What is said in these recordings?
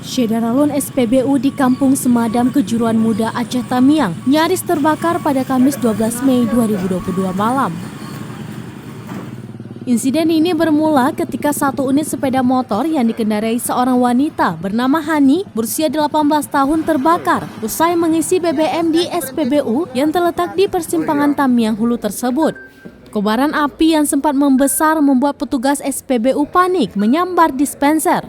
Syedaralun SPBU di Kampung Semadam, Kejuruan Muda, Aceh Tamiang nyaris terbakar pada Kamis 12 Mei 2022 malam. Insiden ini bermula ketika satu unit sepeda motor yang dikendarai seorang wanita bernama Hani berusia 18 tahun terbakar usai mengisi BBM di SPBU yang terletak di persimpangan Tamiang Hulu tersebut. Kobaran api yang sempat membesar membuat petugas SPBU panik menyambar dispenser.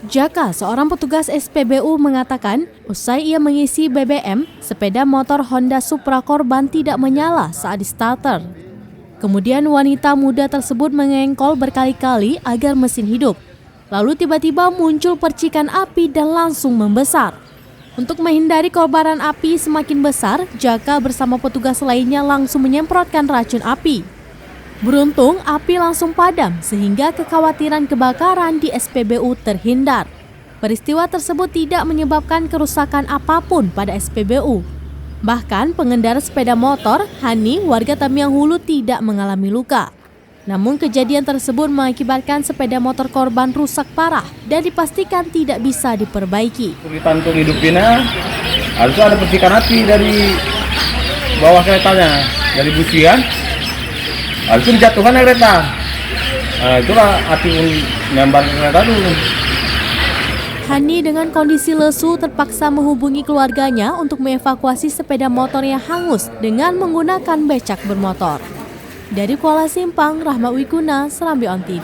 Jaka, seorang petugas SPBU, mengatakan usai ia mengisi BBM, sepeda motor Honda Supra korban tidak menyala saat di-starter. Kemudian wanita muda tersebut mengengkol berkali-kali agar mesin hidup. Lalu tiba-tiba muncul percikan api dan langsung membesar. Untuk menghindari kobaran api semakin besar, Jaka bersama petugas lainnya langsung menyemprotkan racun api. Beruntung api langsung padam sehingga kekhawatiran kebakaran di SPBU terhindar. Peristiwa tersebut tidak menyebabkan kerusakan apapun pada SPBU. Bahkan pengendara sepeda motor, Hani, warga Tamiang Hulu, tidak mengalami luka. Namun kejadian tersebut mengakibatkan sepeda motor korban rusak parah dan dipastikan tidak bisa diperbaiki. Kesulitan untuk hidupinnya, harus ada percikan api dari bawah keretanya, dari busian, harus dijatuhkan kereta. Itulah api menyambar kereta dulu. Hani dengan kondisi lesu terpaksa menghubungi keluarganya untuk mengevakuasi sepeda motor yang hangus dengan menggunakan becak bermotor. Dari Kuala Simpang, Rahma Wikuna, Serambi On TV.